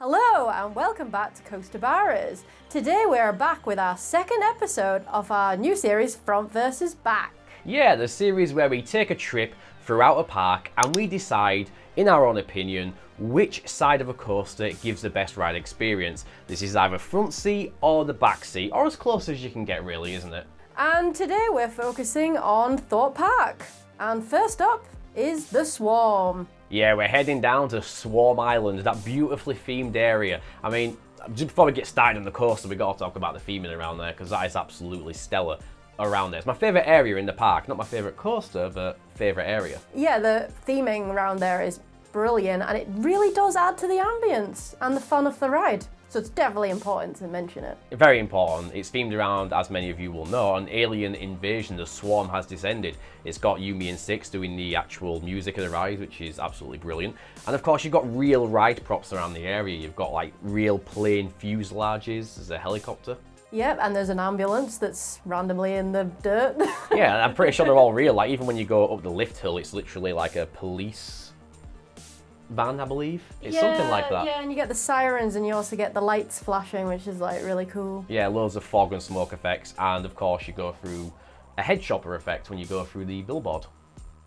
Hello and welcome back to Coaster Barras. Today we're back with our second episode of our new series, Front versus Back. Yeah, the series where we take a trip throughout a park and we decide, in our own opinion, which side of a coaster gives the best ride experience. This is either front seat or the back seat, or as close as you can get really, isn't it? And today we're focusing on Thorpe Park. And first up is the Swarm. Yeah, we're heading down to Swarm Island, that beautifully themed area. I mean, just before we get started on the coaster, we got to talk about the theming around there, because that is absolutely stellar around there. It's my favourite area in the park, not my favourite coaster, but favourite area. Yeah, the theming around there is brilliant, and it really does add to the ambience and the fun of the ride. So it's definitely important to mention it. Very important. It's themed around, as many of you will know, an alien invasion. The Swarm has descended. It's got Yumi and Six doing the actual music of the ride, which is absolutely brilliant. And of course, you've got real ride props around the area. You've got like real plane fuselages. There's a helicopter. Yep, and there's an ambulance that's randomly in the dirt. Yeah, I'm pretty sure they're all real. Like even when you go up the lift hill, it's literally like a police van, I believe. It's something like that. Yeah, and you get the sirens and you also get the lights flashing, which is like really cool. Yeah, loads of fog and smoke effects, and of course you go through a head chopper effect when you go through the billboard.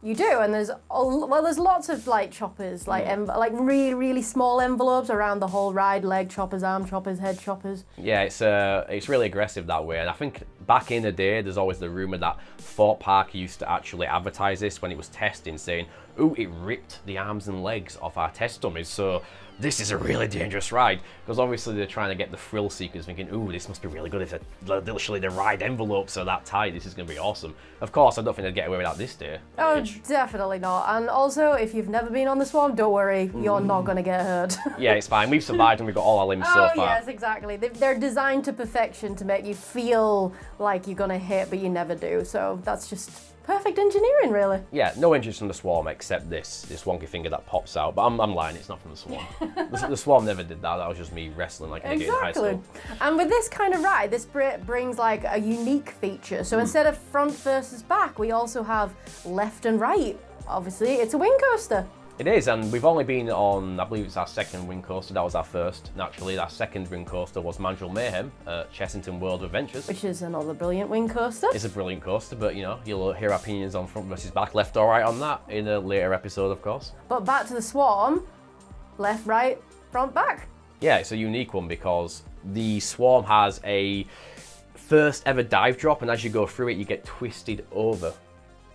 You do, and there's lots of light choppers, like really small envelopes around the whole ride, leg choppers, arm choppers, head choppers. Yeah, it's really aggressive that way, and I think back in the day, there's always the rumour that Thorpe Park used to actually advertise this when it was testing, saying, "Ooh, it ripped the arms and legs off our test dummies, so this is a really dangerous ride." Because obviously they're trying to get the thrill seekers thinking, "Ooh, this must be really good if literally the ride envelopes are that tight. This is going to be awesome." Of course, I don't think they'd get away with that this day. Oh, definitely not. And also, if you've never been on the Swarm, don't worry, you're not going to get hurt. Yeah, it's fine. We've survived and we've got all our limbs so far. Oh, yes, exactly. They're designed to perfection to make you feel like you're going to hit, but you never do. So that's just perfect engineering, really. Yeah, no injuries from the Swarm except this wonky finger that pops out. But I'm lying, it's not from the Swarm. the Swarm never did that. That was just me wrestling like an idiot in high school. And with this kind of ride, this brings like a unique feature. So instead of front versus back, we also have left and right. Obviously, it's a wing coaster. It is, and we've only been on, I believe it's our second wing coaster. That was our first, naturally. Our second wing coaster was Mandrill Mayhem at Chessington World of Adventures. Which is another brilliant wing coaster. It's a brilliant coaster, but you know, you'll hear our opinions on front versus back, left or right on that in a later episode, of course. But back to the Swarm, left, right, front, back. Yeah, it's a unique one because the Swarm has a first ever dive drop, and as you go through it, you get twisted over.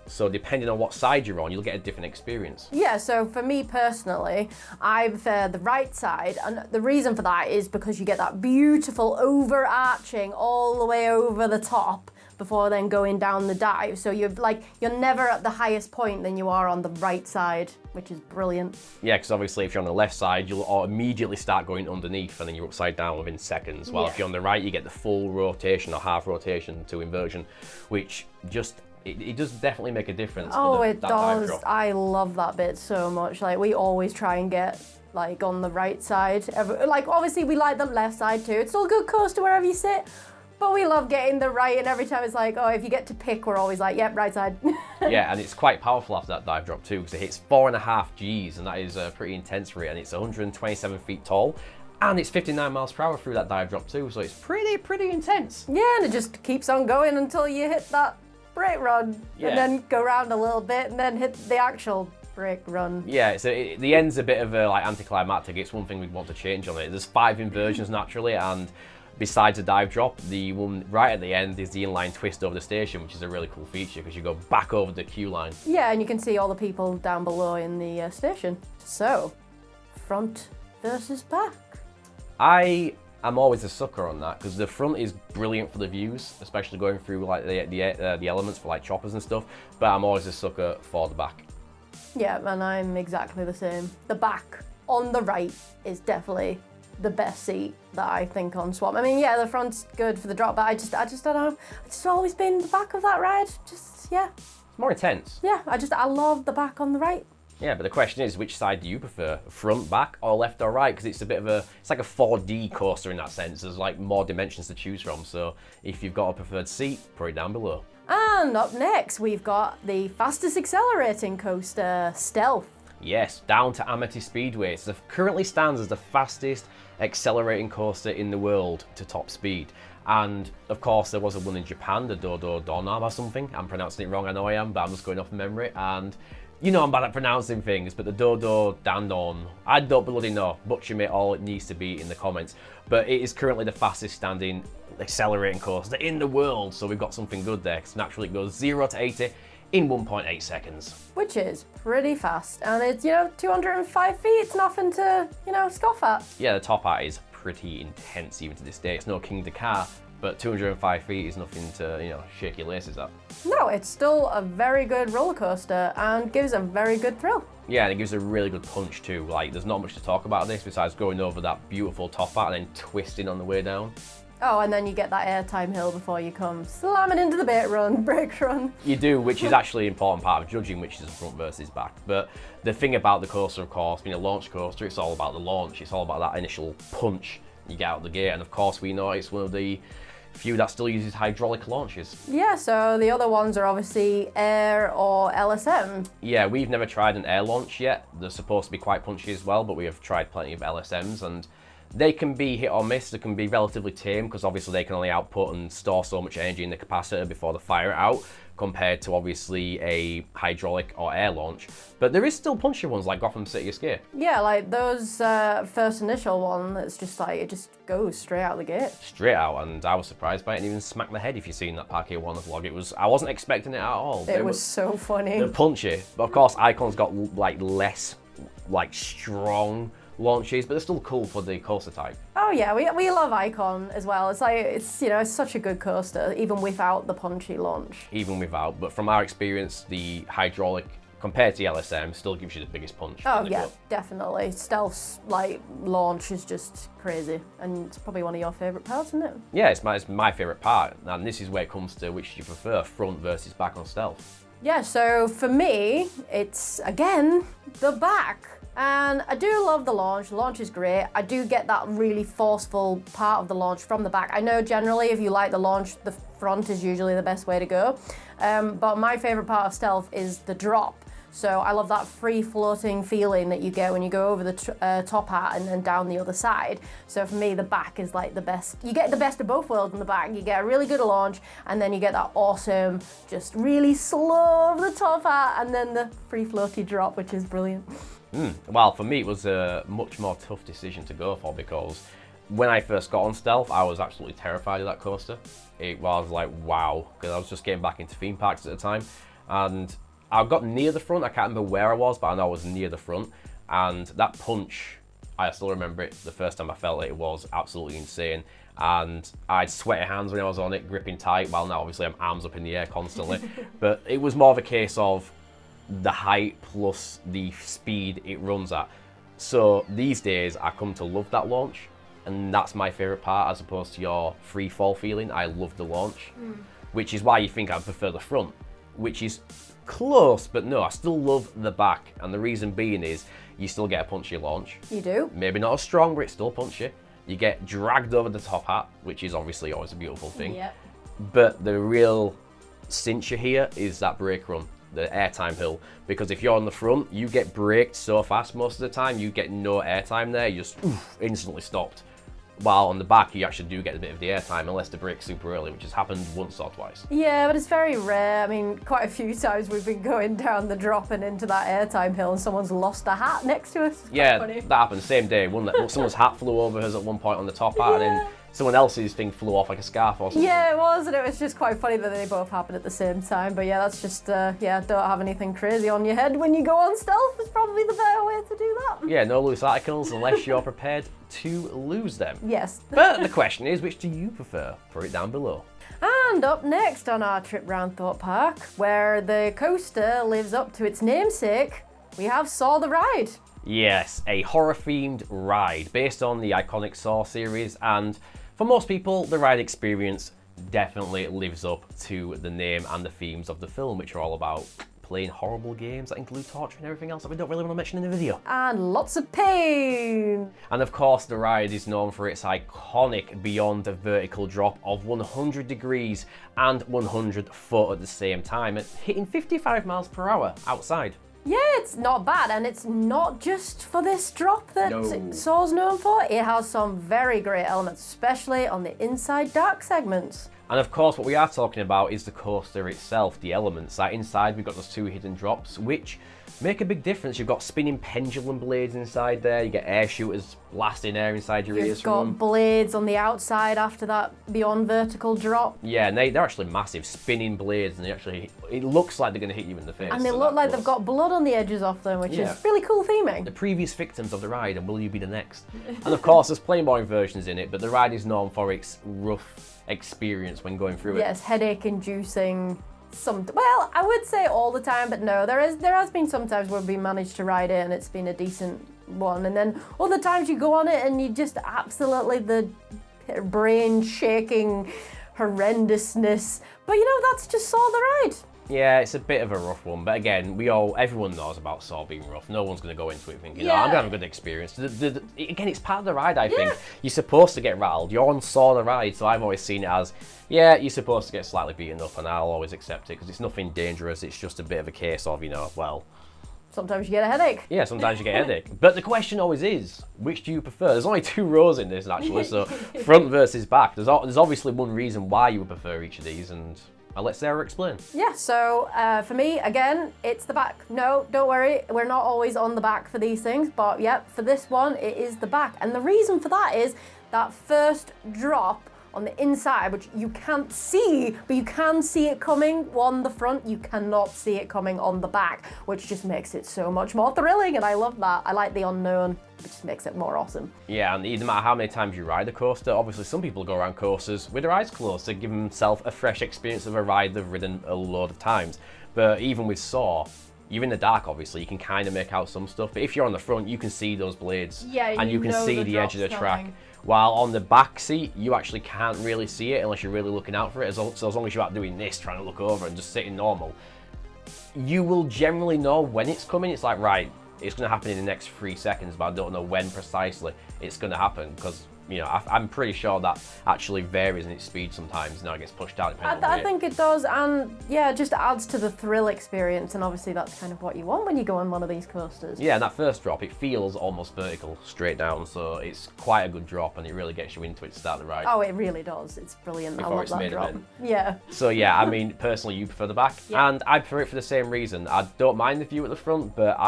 So depending on what side you're on, you'll get a different experience. Yeah, so for me personally, I prefer the right side, and the reason for that is because you get that beautiful overarching all the way over the top before then going down the dive. So you're never at the highest point than you are on the right side, which is brilliant. Yeah, because obviously if you're on the left side, you'll immediately start going underneath and then you're upside down within seconds. While if you're on the right, you get the full rotation or half rotation to inversion, which just it does definitely make a difference. Oh, it does. I love that bit so much. Like, we always try and get like on the right side. Like, obviously we like the left side too. It's still a good coaster wherever you sit, but we love getting the right, and every time it's like, oh, if you get to pick, we're always like, yep, right side. Yeah, and it's quite powerful after that dive drop too, because it hits 4.5 Gs, and that is pretty intense for it, and it's 127 feet tall. And it's 59 miles per hour through that dive drop too, so it's pretty intense. Yeah, and it just keeps on going until you hit that brake run, and then go around a little bit, and then hit the actual brake run. Yeah, so the end's a bit of a anticlimactic. It's one thing we'd want to change on it. There's 5 inversions naturally, and besides the dive drop, the one right at the end is the inline twist over the station, which is a really cool feature because you go back over the queue line. Yeah, and you can see all the people down below in the station. So, front versus back. I'm always a sucker on that because the front is brilliant for the views, especially going through like the elements for like choppers and stuff. But I'm always a sucker for the back. Yeah, and I'm exactly the same. The back on the right is definitely the best seat that I think on Swap. I mean, yeah, the front's good for the drop, but I just don't know. It's just always been the back of that ride. Just It's more intense. Yeah, I love the back on the right. Yeah, but the question is, which side do you prefer? Front, back, or left or right? Because it's it's like a 4D coaster in that sense. There's like more dimensions to choose from. So if you've got a preferred seat, put it down below. And up next, we've got the fastest accelerating coaster, Stealth. Yes, down to Amity Speedway. It currently stands as the fastest accelerating coaster in the world to top speed. And of course, there was a one in Japan, the Dodo Donam or something. I'm pronouncing it wrong, I know I am, but I'm just going off memory. And you know I'm bad at pronouncing things, but the Dodo Dandon, I don't bloody know. Butcher me all it needs to be in the comments. But it is currently the fastest standing accelerating coaster in the world. So we've got something good there, because naturally it goes 0 to 80 in 1.8 seconds. Which is pretty fast. And it's, 205 feet. It's nothing to, scoff at. Yeah, the top hat is pretty intense even to this day. It's no King Dakar, but 205 feet is nothing to, shake your laces at. No, it's still a very good roller coaster and gives a very good thrill. Yeah, and it gives a really good punch too. Like, there's not much to talk about this besides going over that beautiful top hat and then twisting on the way down. Oh, and then you get that airtime hill before you come slamming into the brake run. You do, which is actually an important part of judging, which is front versus back. But the thing about the coaster, of course, being a launch coaster, it's all about the launch. It's all about that initial punch you get out the gate. And of course, we know it's one of the few that still uses hydraulic launches. Yeah, so the other ones are obviously air or LSM. Yeah, we've never tried an air launch yet. They're supposed to be quite punchy as well, but we have tried plenty of LSMs, and they can be hit or miss. They can be relatively tame because obviously they can only output and store so much energy in the capacitor before they fire it out, compared to obviously a hydraulic or air launch. But there is still punchy ones like Gotham City Escape. Yeah, like those first initial one, it's just like, it just goes straight out the gate. Straight out, and I was surprised by it and even smacked my head if you've seen that Parquet 1 vlog. I wasn't expecting it at all. It was so funny. They're punchy. But of course, Icon's got like less strong launches, but they're still cool for the coaster type. Oh yeah, we love Icon as well. It's like, it's such a good coaster, even without the punchy launch. Even without, but from our experience, the hydraulic compared to the LSM still gives you the biggest punch. Oh yeah, definitely. Stealth's launch is just crazy, and it's probably one of your favourite parts, isn't it? Yeah, it's my favourite part, and this is where it comes to which you prefer, front versus back on Stealth. Yeah, so for me, it's again the back. And I do love the launch. The launch is great. I do get that really forceful part of the launch from the back. I know generally if you like the launch, the front is usually the best way to go. But my favourite part of Stealth is the drop. So I love that free floating feeling that you get when you go over the top hat and then down the other side. So for me, the back is like the best. You get the best of both worlds in the back. You get a really good launch, and then you get that awesome, just really slow over the top hat, and then the free floaty drop, which is brilliant. Well, for me, it was a much more tough decision to go for, because when I first got on Stealth, I was absolutely terrified of that coaster. It was like, wow, because I was just getting back into theme parks at the time. And I got near the front. I can't remember where I was, but I know I was near the front. And that punch, I still remember it. The first time I felt it, it was absolutely insane. And I had sweaty hands when I was on it, gripping tight. Well, now obviously I'm arms up in the air constantly. But it was more of a case of the height plus the speed it runs at. So these days I come to love that launch, and that's my favourite part as opposed to your free fall feeling. I love the launch, which is why you think I prefer the front, which is close, but no, I still love the back. And the reason being is you still get a punchy launch. You do? Maybe not as strong, but it's still punchy. You get dragged over the top hat, which is obviously always a beautiful thing. Yep. But the real cincher here is that brake run, the airtime hill, because if you're on the front, you get braked so fast most of the time, you get no airtime there, you just instantly stopped. While on the back, you actually do get a bit of the airtime, unless the brake's super early, which has happened once or twice. Yeah, but it's very rare. I mean, quite a few times we've been going down the drop and into that airtime hill, and someone's lost a hat next to us. It's yeah, funny. That happened the same day, wasn't it? Someone's hat flew over us at one point on the top hat, and then someone else's thing flew off like a scarf or something. Yeah, it was, and it was just quite funny that they both happened at the same time. But yeah, that's just, don't have anything crazy on your head when you go on Stealth is probably the better way to do that. Yeah, no loose articles unless you're prepared to lose them. Yes. But the question is, which do you prefer? Put it down below. And up next on our trip round Thorpe Park, where the coaster lives up to its namesake, we have Saw the Ride. Yes, a horror-themed ride based on the iconic Saw series, and for most people, the ride experience definitely lives up to the name and the themes of the film, which are all about playing horrible games that include torture and everything else that we don't really want to mention in the video. And lots of pain. And of course, the ride is known for its iconic beyond vertical drop of 100 degrees and 100 foot at the same time, at hitting 55 miles per hour outside. Yeah, it's not bad, and it's not just for this drop that Saw's known for. It has some very great elements, especially on the inside dark segments. And of course, what we are talking about is the coaster itself, the elements. Like inside, we've got those 2 hidden drops, which make a big difference. You've got spinning pendulum blades inside there. You get air shooters blasting air inside your ears. You've got blades on the outside after that beyond vertical drop. Yeah, and they're actually massive spinning blades, and it looks like they're going to hit you in the face. And they look like they've got blood on the edges of them, which is really cool theming. The previous victims of the ride, and will you be the next? And of course, there's plenty more inversions in it, but the ride is known for its rough experience when going through it. Yes, headache inducing. Well, I would say all the time, but no, there has been some times where we managed to ride it and it's been a decent one, and then other times you go on it and you just absolutely the brain shaking horrendousness. But that's just Saw the ride. Yeah, it's a bit of a rough one, but again, everyone knows about Saw being rough. No one's going to go into it thinking, I'm going to have a good experience. Again, it's part of the ride, I think. You're supposed to get rattled. You're on Saw the ride, so I've always seen it as, you're supposed to get slightly beaten up, and I'll always accept it, because it's nothing dangerous. It's just a bit of a case of, sometimes you get a headache. Yeah, sometimes you get a headache. But the question always is, which do you prefer? There's only 2 rows in this, actually, so front versus back. There's obviously one reason why you would prefer each of these, and I'll let Sarah explain. Yeah, so for me, again, it's the back. No, don't worry, we're not always on the back for these things, but for this one, it is the back. And the reason for that is that first drop on the inside, which you can't see, but you can see it coming on the front. You cannot see it coming on the back, which just makes it so much more thrilling, and I love that. I like the unknown, which just makes it more awesome. Yeah, and no matter how many times you ride a coaster, obviously some people go around coasters with their eyes closed to give themselves a fresh experience of a ride they've ridden a load of times. But even with Saw, you're in the dark, obviously, you can kind of make out some stuff, but if you're on the front, you can see those blades, and you can see the edge of the track. While on the back seat, you actually can't really see it unless you're really looking out for it. So as long as you're out doing this, trying to look over and just sitting normal, you will generally know when it's coming. It's like, right, it's going to happen in the next 3 seconds, but I don't know when precisely it's going to happen, because I'm pretty sure that actually varies in its speed sometimes. Now it gets pushed out. I think it does, and it just adds to the thrill experience, and obviously that's kind of what you want when you go on one of these coasters. Yeah, and that first drop, it feels almost vertical, straight down, so it's quite a good drop, and it really gets you into it to start the ride. Oh, it really does. It's brilliant. Before I love it's that made drop. a bin. Yeah. So I mean, personally, you prefer the back, and I prefer it for the same reason. I don't mind the view at the front, but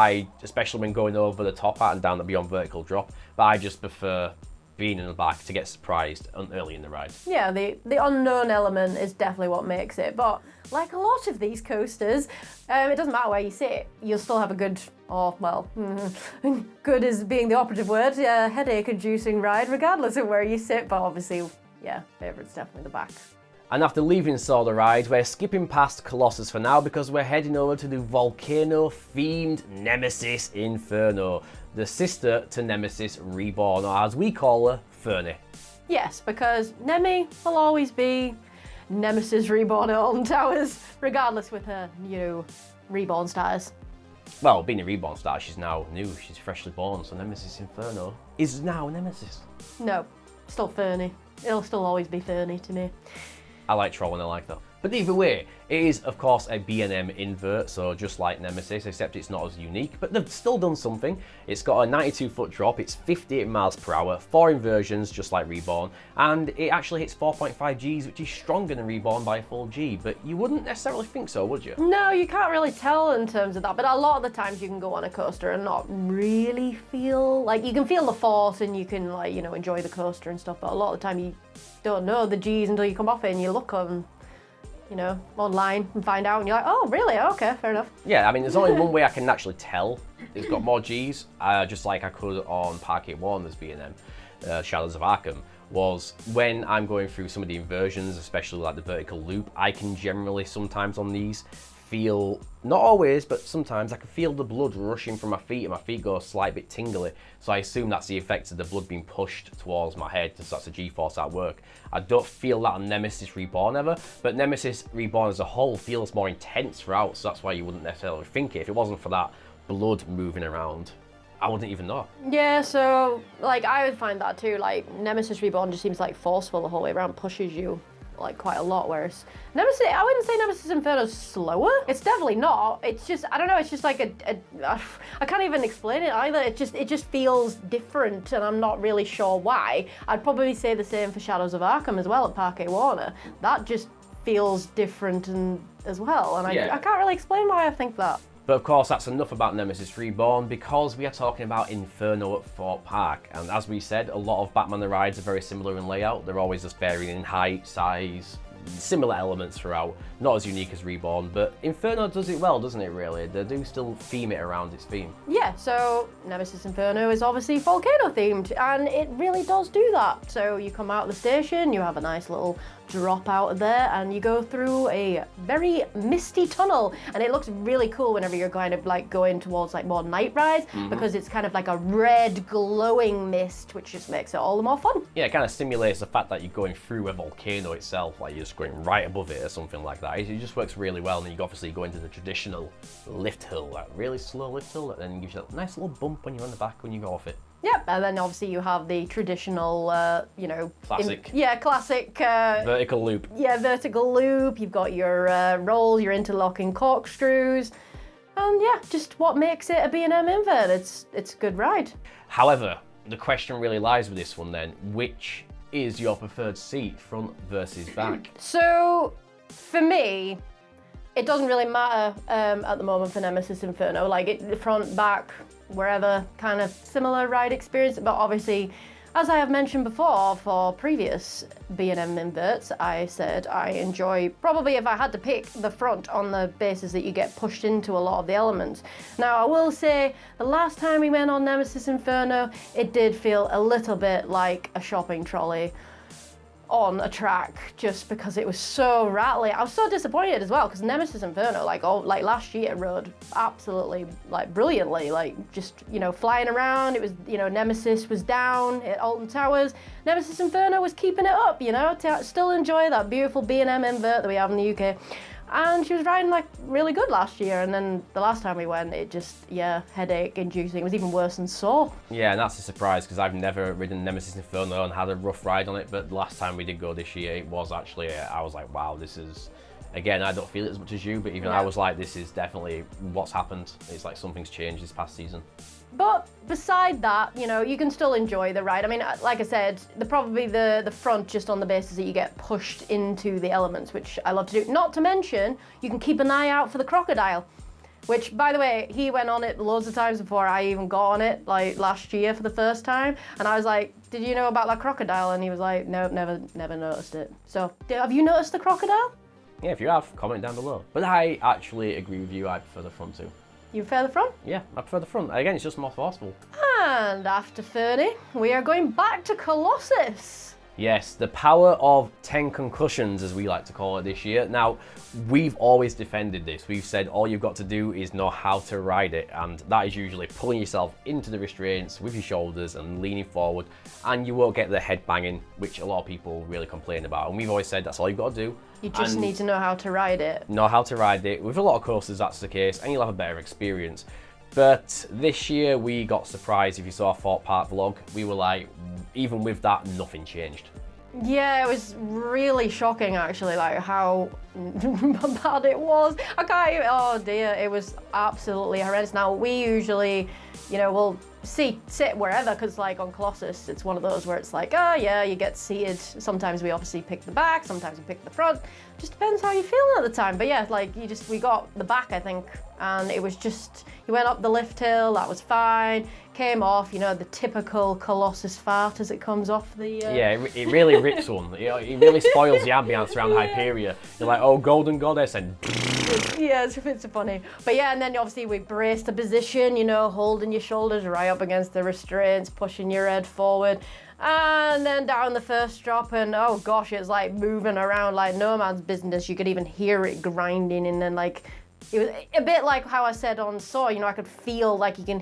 especially when going over the top hat and down the beyond vertical drop, but I just prefer being in the back to get surprised early in the ride. Yeah, the unknown element is definitely what makes it. But like a lot of these coasters, it doesn't matter where you sit. You'll still have a good, good is being the operative word, headache-inducing ride, regardless of where you sit. But obviously, favourite's definitely the back. And after leaving Saw the ride, we're skipping past Colossus for now because we're heading over to the volcano-themed Nemesis Inferno, the sister to Nemesis Reborn, or as we call her, Fernie. Yes, because Nemi will always be Nemesis Reborn at Alton Towers, regardless with her new reborn status. Well, being a reborn status, she's now new, she's freshly born, so Nemesis Inferno is now Nemesis. No, still Fernie. It'll still always be Fernie to me. I like trolling, I like that. But either way, it is of course a B&M invert, so just like Nemesis, except it's not as unique, but they've still done something. It's got a 92-foot drop, it's 58 miles per hour, 4 inversions just like Reborn, and it actually hits 4.5 Gs, which is stronger than Reborn by a full G, but you wouldn't necessarily think so, would you? No, you can't really tell in terms of that, but a lot of the times you can go on a coaster and not really feel, like you can feel the force and you can enjoy the coaster and stuff, but a lot of the time you don't know the Gs until you come off it and you look on online and find out, and you're like, oh, really? Okay, fair enough. Yeah, I mean, there's only one way I can actually tell it's got more Gs, just like I could on Park 81 as B&M, Shadows of Arkham, was when I'm going through some of the inversions, especially like the vertical loop, I can generally sometimes on these feel, not always, but sometimes I can feel the blood rushing from my feet and my feet go a slight bit tingly. So I assume that's the effect of the blood being pushed towards my head, so that's a G-force at work. I don't feel that on Nemesis Reborn ever, but Nemesis Reborn as a whole feels more intense throughout, so that's why you wouldn't necessarily think it. If it wasn't for that blood moving around, I wouldn't even know. Yeah, so I would find that too, Nemesis Reborn just seems forceful the whole way around, pushes you like quite a lot, whereas Nemesis, I wouldn't say Nemesis Inferno's slower. It's definitely not. It's just, I don't know, it's just like I can't even explain it either. It just feels different, and I'm not really sure why. I'd probably say the same for Shadows of Arkham as well at Parquet Warner. That just feels different as well, and I can't really explain why I think that. But of course, that's enough about Nemesis Reborn, because we are talking about Inferno at Thorpe Park. And as we said, a lot of Batman the rides are very similar in layout. They're always just varying in height, size, similar elements throughout. Not as unique as Reborn, but Inferno does it well, doesn't it, really? They do still theme it around its theme. Yeah, so Nemesis Inferno is obviously volcano themed, and it really does do that. So you come out of the station, you have a nice little drop out of there, and you go through a very misty tunnel, and it looks really cool whenever you're kind of like going towards like more night rides, because it's kind of like a red glowing mist, which just makes it all the more fun. Yeah, it kind of simulates the fact that you're going through a volcano itself, like you're just going right above it or something like that. It just works really well, and you obviously go into the traditional lift hill, that really slow lift hill, and then gives you a nice little bump when you're on the back when you go off it. Yep, and then obviously you have the traditional, classic. Classic. Vertical loop. Yeah, vertical loop. You've got your rolls, your interlocking corkscrews, and yeah, just what makes it a B&M invert. It's a good ride. However, the question really lies with this one then. Which is your preferred seat, front versus back? So, for me, it doesn't really matter at the moment for Nemesis Inferno. Like, front, back, wherever, kind of similar ride experience. But obviously, as I have mentioned before, for previous B&M inverts, I said I enjoy, probably if I had to pick, the front on the basis that you get pushed into a lot of the elements. Now, I will say, the last time we went on Nemesis Inferno, it did feel a little bit like a shopping trolley on a track, just because it was so rattly. I was so disappointed as well, because Nemesis Inferno, like last year, rode absolutely like brilliantly, like just, flying around. It was, Nemesis was down at Alton Towers. Nemesis Inferno was keeping it up, to still enjoy that beautiful B&M invert that we have in the UK. And she was riding like really good last year, and then the last time we went, it just, headache inducing. It was even worse than sore. Yeah, and that's a surprise, because I've never ridden Nemesis Inferno and had a rough ride on it, but the last time we did go this year, it was actually, I was like, wow, this is, again, I don't feel it as much as you, but even I was like, this is definitely what's happened. It's like something's changed this past season. But beside that, you can still enjoy the ride. I mean, like I said, probably the front, just on the basis that you get pushed into the elements, which I love to do. Not to mention, you can keep an eye out for the crocodile, which, by the way, he went on it loads of times before I even got on it, like last year for the first time. And I was like, did you know about that crocodile? And he was like, no, never noticed it. So, have you noticed the crocodile? Yeah, if you have, comment down below. But I actually agree with you, I prefer the front too. You prefer the front? Yeah, I prefer the front. Again, it's just more forceful. And after 30, we are going back to Colossus. Yes, the power of 10 concussions, as we like to call it this year. Now, we've always defended this. We've said all you've got to do is know how to ride it, and that is usually pulling yourself into the restraints with your shoulders and leaning forward, and you won't get the head banging, which a lot of people really complain about. And we've always said that's all you've got to do. You just need to know how to ride it. Know how to ride it. With a lot of coasters, that's the case, and you'll have a better experience. But this year, we got surprised. If you saw our Thorpe Park vlog, we were like, even with that, nothing changed. Yeah, it was really shocking, actually, like how bad it was. I can't even, oh dear, it was absolutely horrendous. Now, we usually, we'll sit wherever, because like on Colossus, it's one of those where it's like, oh yeah, you get seated. Sometimes we obviously pick the back, sometimes we pick the front. Just depends how you're feeling at the time. But yeah, like we got the back, I think, and it was just, you went up the lift hill, that was fine. Came off, the typical Colossus fart as it comes off the... Yeah, it really rips one. It really spoils the ambience around Hyperia. You're like, oh, Golden Goddess, and... Yeah, it's funny. But yeah, and then obviously we brace the position, holding your shoulders right up against the restraints, pushing your head forward. And then down the first drop, and oh gosh, it's like moving around like no man's business. You could even hear it grinding, and then like... It was a bit like how I said on Saw, I could feel like I can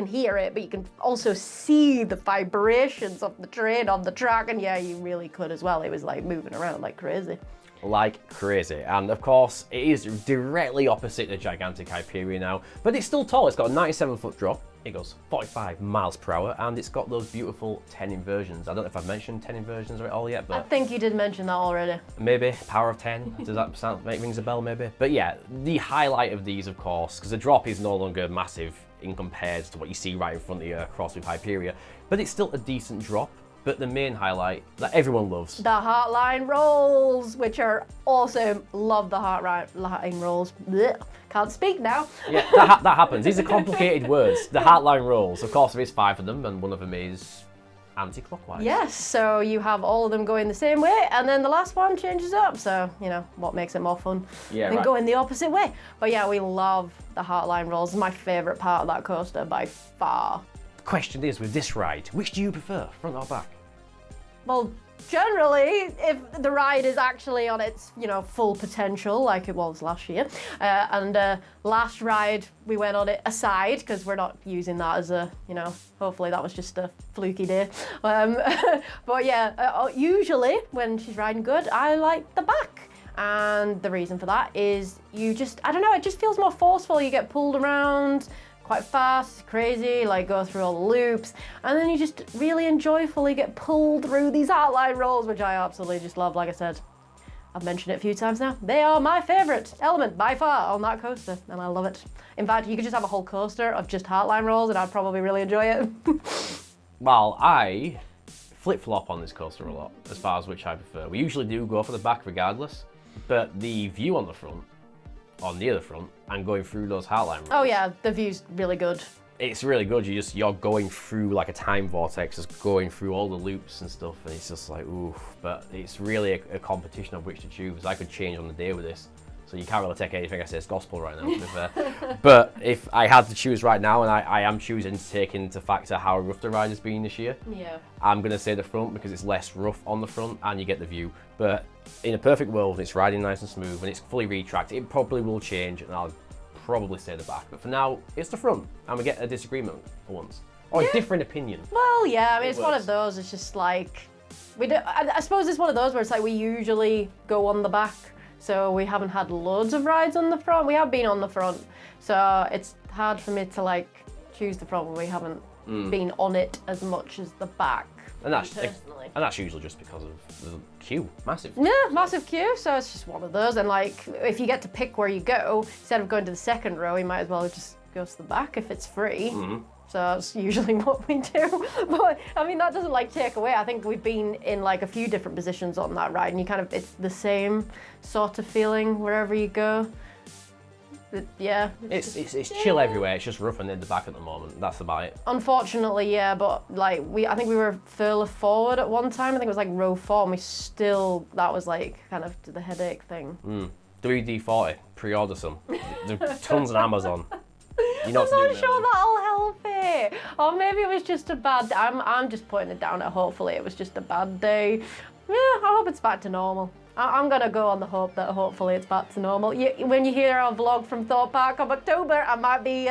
hear it, but you can also see the vibrations of the train on the track, and yeah, you really could as well. It was like moving around like crazy. Like crazy. And of course, it is directly opposite the gigantic Hyperia now, but it's still tall. It's got a 97-foot drop, It goes 45 miles per hour, and it's got those beautiful 10 inversions. I don't know if I've mentioned 10 inversions of it all yet, I but think you did mention that already. maybe power of 10. Does that make rings a bell? Maybe. But yeah, the highlight of these, of course, because the drop is no longer massive in compared to what you see right in front of you across with Hyperia, but it's still a decent drop. But the main highlight that everyone loves, The Heartline rolls, which are awesome. Love the Heartline rolls. Blech. Can't speak now. yeah, that happens. These are complicated words. The Heartline rolls, of course, there is 5 of them, and one of them is anti-clockwise. Yes, so you have all of them going the same way, and then the last one changes up. So, you know, what makes it more fun than going the opposite way. But yeah, we love the Heartline rolls. It's my favourite part of that coaster by far. The question is, with this ride, which do you prefer, front or back? Well, generally, if the ride is actually on its, you know, full potential, like it was last year, and last ride we went on it aside because we're not using that as a, you know, hopefully that was just a fluky day. But yeah, usually when she's riding good, I like the back. And the reason for that is you just, I don't know, it just feels more forceful. You get pulled around quite fast, crazy, like go through all the loops, and then you just really enjoyfully get pulled through these Heartline rolls, which I absolutely just love. Like I said, I've mentioned it a few times now. They are my favourite element by far on that coaster, and I love it. In fact, you could just have a whole coaster of just Heartline rolls, and I'd probably really enjoy it. Well, I flip-flop on this coaster a lot, as far as which I prefer. We usually do go for the back regardless, but the view on the front, or near the front, and going through those Heartline rolls. Oh yeah, the view's really good. It's really good. You're going through like a time vortex, just going through all the loops and stuff, and it's just like, oof. But it's really a competition of which to choose. I could change on the day with this, so you can't really take anything I say as gospel right now, to be fair. But if I had to choose right now, and I am choosing to take into factor how rough the ride has been this year, Yeah. I'm going to say the front because it's less rough on the front and you get the view. But in a perfect world, it's riding nice and smooth and it's fully retracked, it probably will change and I'll probably say the back. But for now, it's the front and we get a disagreement for once. Or a different opinion. Well, yeah, I mean, it's one of those, it's just like, I suppose it's one of those where it's like we usually go on the back. So we haven't had loads of rides on the front. We have been on the front. So it's hard for me to like choose the front when we haven't been on it as much as the back. And that's personally. And that's usually just because of the queue, massive. Yeah, massive queue. So it's just one of those. And like, if you get to pick where you go, instead of going to the second row, you might as well just go to the back if it's free. So that's usually what we do. But I mean, that doesn't like take away. I think we've been in like a few different positions on that ride, and you kind of, it's the same sort of feeling wherever you go. Yeah. It's chill everywhere. It's just rough and in the back at the moment. That's about it. Unfortunately, yeah, but like I think we were further forward at one time. I think it was like row 4, and we still, that was like kind of the headache thing. WD-40, pre-order some. There's tons on Amazon. I'm not sure that'll help it. Or maybe it was just a bad day. I'm just putting it down at hopefully it was just a bad day. Yeah, I hope it's back to normal. I'm going to go on the hope that hopefully it's back to normal. When you hear our vlog from Thorpe Park of October, I might be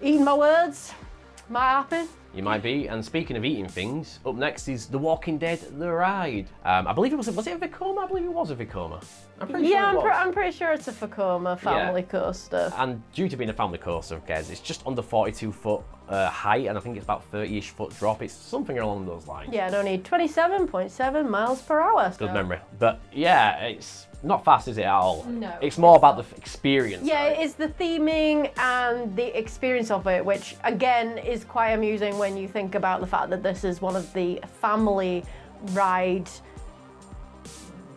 eating my words. Might happen. You might be. And speaking of eating things, up next is The Walking Dead, the ride. I believe it was it a Vekoma? I believe it was a Vekoma. I'm pretty sure it was. I'm pretty sure it's a Vekoma family coaster. And due to being a family coaster, guys, it's just under 42 foot height, and I think it's about 30-ish foot drop. It's something along those lines. Yeah, it only 27.7 miles per hour. Good memory. But yeah, it's not fast, is it, at all? No. It's more about the experience. Yeah, right? it's the theming and the experience of it, which again is quite amusing when you think about the fact that this is one of the family ride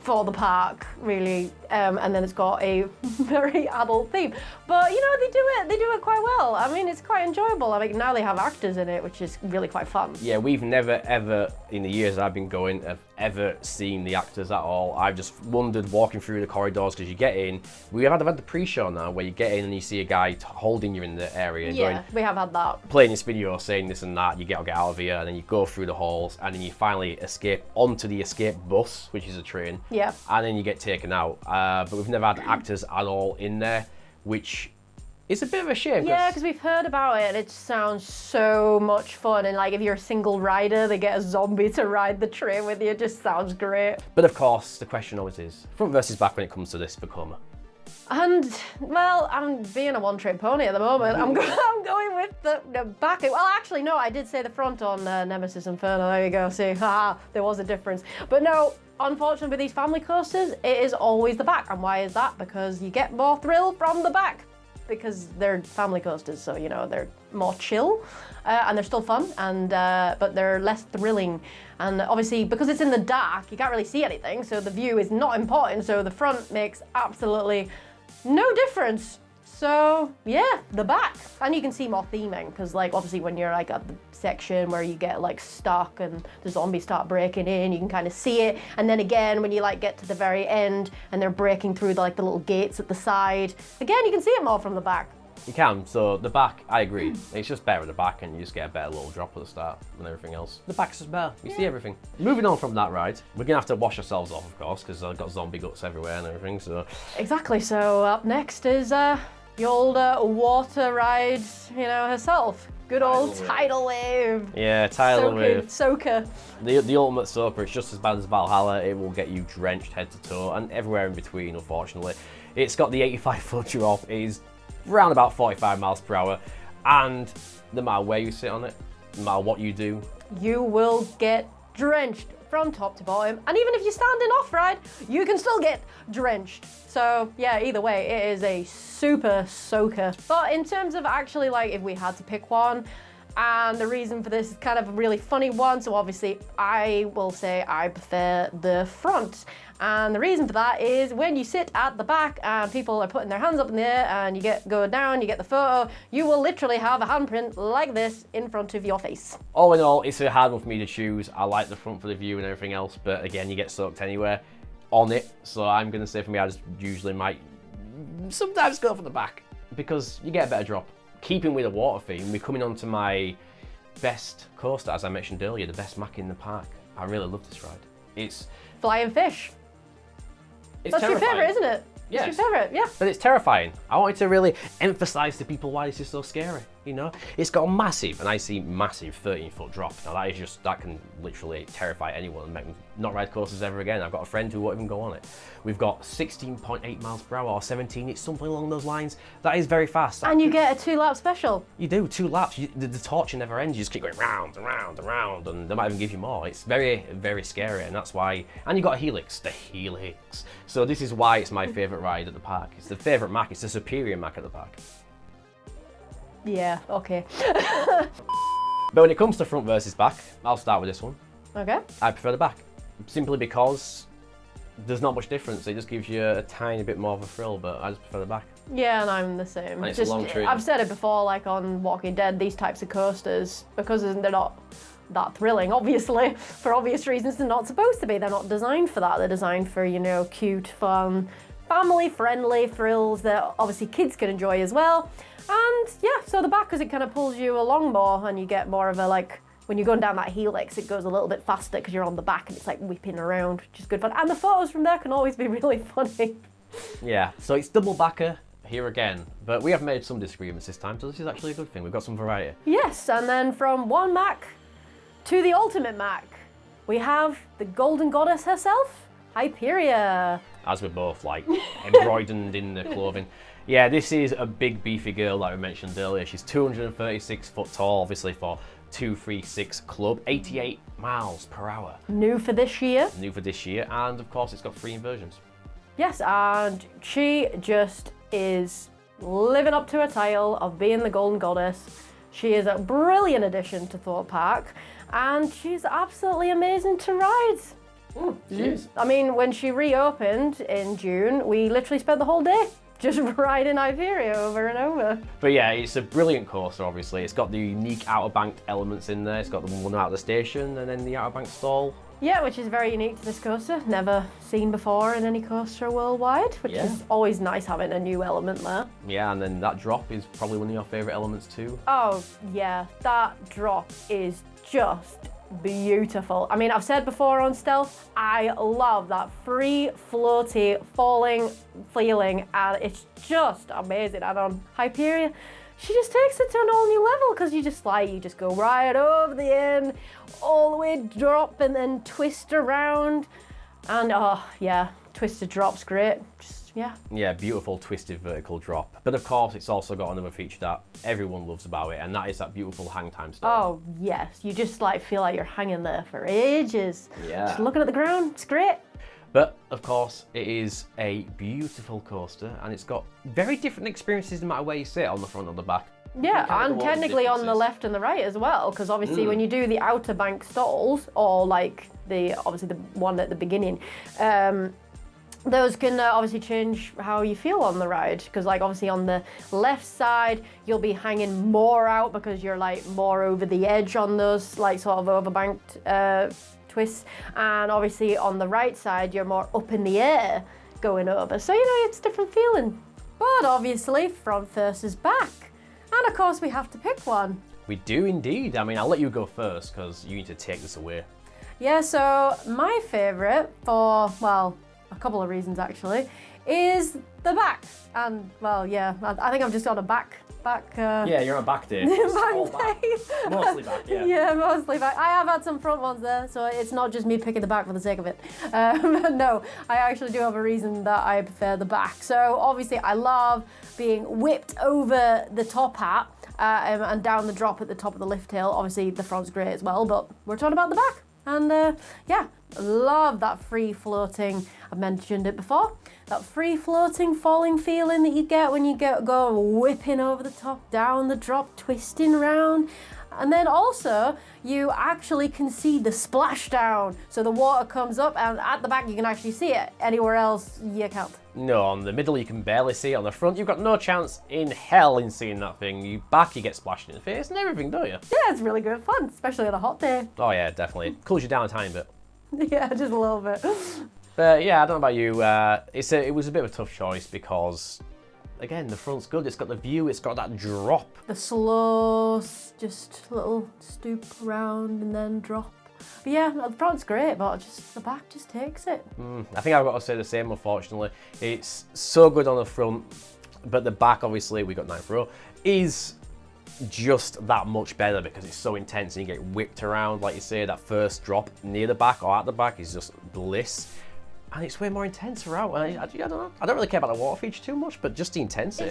for the park, really, and then it's got a very adult theme. But you know, they do it quite well. I mean, it's quite enjoyable. I mean, now they have actors in it, which is really quite fun. Yeah, we've never ever, in the years I've been going, have ever seen the actors at all. I've just wondered walking through the corridors because you get in. We have had the pre-show now where you get in and you see a guy holding you in the area. Yeah, going, we have had that. Playing this video, saying this and that, you get out of here, and then you go through the halls, and then you finally escape onto the escape bus, which is a train. Yeah. And then you get taken out. But we've never had actors at all in there, which is a bit of a shame. Yeah, because we've heard about it and it sounds so much fun. And like if you're a single rider, they get a zombie to ride the train with you. It just sounds great. But of course, the question always is, front versus back when it comes to this Vekoma. And, well, I'm being a one-trick pony at the moment. I'm going with the back. Well, actually, no, I did say the front on Nemesis Inferno. There you go. See, haha, there was a difference. But no, unfortunately, with these family coasters, it is always the back. And why is that? Because you get more thrill from the back. Because they're family coasters, so, you know, they're more chill. And they're still fun, and but they're less thrilling. And obviously, because it's in the dark, you can't really see anything, so the view is not important. So the front makes absolutely no difference. So yeah, the back. And you can see more theming, because like obviously when you're like at the section where you get like stuck and the zombies start breaking in, you can kind of see it. And then again, when you like get to the very end and they're breaking through the little gates at the side, again, you can see it more from the back. You can, so the back, I agree. It's just better at the back and you just get a better little drop at the start than everything else. The back's just better, you see everything. Moving on from that ride, we're gonna have to wash ourselves off, of course, because I've got zombie guts everywhere and everything, so. Exactly, so up next is the old water ride, you know, herself. Good old tidal wave. Yeah, tidal wave. Soaker. The ultimate soaker, it's just as bad as Valhalla. It will get you drenched head to toe and everywhere in between, unfortunately. It's got the 85-foot drop. It is around about 45 miles per hour. And no matter where you sit on it, no matter what you do, you will get drenched from top to bottom. And even if you're standing off ride, you can still get drenched. So yeah, either way, it is a super soaker. But in terms of actually like if we had to pick one, and the reason for this is kind of a really funny one. So obviously I will say I prefer the front. And the reason for that is when you sit at the back and people are putting their hands up in the air and you go down, you get the photo, you will literally have a handprint like this in front of your face. All in all, it's a hard one for me to choose. I like the front for the view and everything else, but again, you get soaked anywhere on it. So I'm gonna say for me, I just usually might sometimes go for the back because you get a better drop. Keeping with the water theme, we're coming on to my best coaster, as I mentioned earlier, the best Mack in the park. I really love this ride. It's Flying Fish. That's terrifying. your favourite, isn't it? Yes. It's your favourite, yeah. But it's terrifying. I wanted to really emphasise to people why this is so scary, you know? It's got a massive, and I see massive 13-foot drop. Now that can literally terrify anyone and make them not ride coasters ever again. I've got a friend who won't even go on it. We've got 16.8 miles per hour or 17, it's something along those lines. That is very fast. And you get a 2-lap special. You do, 2 laps. The torture never ends. You just keep going round and round and round, and they might even give you more. It's very, very scary, and that's why. And you got a helix, the helix. So this is why it's my favourite ride at the park. It's the favourite Mack. It's the superior Mack at the park. Yeah, okay. But when it comes to front versus back, I'll start with this one. Okay. I prefer the back, simply because there's not much difference. It just gives you a tiny bit more of a thrill, but I just prefer the back. Yeah, and I'm the same. And it's a long trip. I've said it before, like on Walking Dead, these types of coasters, because they're not that thrilling, obviously, for obvious reasons, they're not supposed to be. They're not designed for that. They're designed for, you know, cute, fun, family-friendly thrills that obviously kids can enjoy as well. And yeah, so the back, because it kind of pulls you along more, and you get more of a, like, when you're going down that helix, it goes a little bit faster because you're on the back and it's like whipping around, which is good fun. And the photos from there can always be really funny. Yeah, so it's double backer here again, but we have made some disagreements this time, so this is actually a good thing. We've got some variety. Yes, and then from one Mack to the ultimate Mack, we have the golden goddess herself, Hyperia. As we're both like embroidered in the clothing. Yeah, this is a big beefy girl like we mentioned earlier. She's 236 foot tall, obviously for 236 club, 88 miles per hour. New for this year. New for this year, and of course it's got 3 inversions. Yes, and she just is living up to her title of being the golden goddess. She is a brilliant addition to Thorpe Park, and she's absolutely amazing to ride. She is. I mean, when she reopened in June, we literally spent the whole day just riding Hyperia over and over. But yeah, it's a brilliant coaster, obviously. It's got the unique outer banked elements in there. It's got the one out of the station and then the outer bank stall. Yeah, which is very unique to this coaster. Never seen before in any coaster worldwide, which is always nice having a new element there. Yeah, and then that drop is probably one of your favourite elements too. Oh, yeah, that drop is just beautiful. I mean, I've said before on Stealth, I love that free, floaty, falling feeling, and it's just amazing. And on Hyperia, she just takes it to an all new level, because you just go right over the end, all the way drop, and then twist around. And oh yeah, twisted drop's great. Just yeah. Yeah, beautiful twisted vertical drop. But of course, it's also got another feature that everyone loves about it, and that is that beautiful hang time stall. Oh, yes. You just like feel like you're hanging there for ages. Yeah. Just looking at the ground. It's great. But of course, it is a beautiful coaster, and it's got very different experiences no matter where you sit, on the front or the back. Yeah, Kind of and go on the technically on the differences. left and the right as well, because obviously when you do the outer bank stalls, or like obviously the one at the beginning, those can obviously change how you feel on the ride, because like obviously on the left side you'll be hanging more out because you're like more over the edge on those like sort of overbanked twists, and obviously on the right side you're more up in the air going over, so you know it's different feeling. But obviously front versus back, and of course we have to pick one. We do indeed. I mean, I'll let you go first because you need to take this away. Yeah, so my favourite for, well, a couple of reasons actually, is the back. And, well, yeah, I think I'm just on a back. Yeah, you're on a back day. Back day. Mostly back, yeah. Yeah, mostly back. I have had some front ones there, so it's not just me picking the back for the sake of it. No, I actually do have a reason that I prefer the back. So obviously I love being whipped over the top hat and down the drop at the top of the lift hill. Obviously the front's great as well, but we're talking about the back. And yeah, love that free floating, I've mentioned it before, that free floating falling feeling that you get when you go whipping over the top, down the drop, twisting around. And then also you actually can see the splashdown. So the water comes up and at the back you can actually see it. Anywhere else you can't. No, on the middle you can barely see it. On the front you've got no chance in hell in seeing that thing. You back, you get splashed in the face and everything, don't you? Yeah, it's really good fun, especially on a hot day. Oh yeah, definitely. It cools you down a tiny bit. Yeah, just a little bit. But yeah, I don't know about you. It was a bit of a tough choice because, again, the front's good. It's got the view. It's got that drop. The slow, just little stoop around and then drop. But yeah, the front's great, but just the back just takes it. I think I've got to say the same, unfortunately. It's so good on the front, but the back, obviously, we got 9th row, is just that much better because it's so intense and you get whipped around. Like you say, that first drop near the back or at the back is just bliss. And it's way more intense throughout. I don't know. I don't really care about the water feature too much, but just the intensity.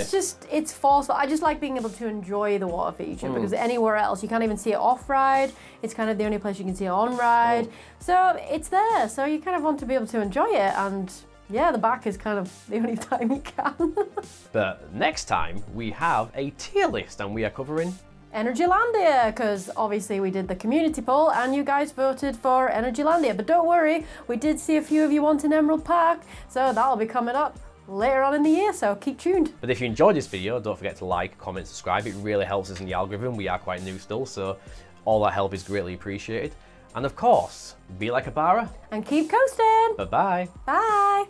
It's forceful. I just like being able to enjoy the water feature because anywhere else you can't even see it off ride. It's kind of the only place you can see it on ride. So it's there. So you kind of want to be able to enjoy it. And yeah, the back is kind of the only time you can. But next time we have a tier list and we are covering Energylandia, because obviously we did the community poll and you guys voted for Energylandia. But don't worry, we did see a few of you wanting Emerald Park, so that'll be coming up later on in the year, so keep tuned. But if you enjoyed this video, don't forget to like, comment, subscribe. It really helps us in the algorithm. We are quite new still, so all that help is greatly appreciated. And of course, be like a barra. And keep coasting. Bye-bye. Bye.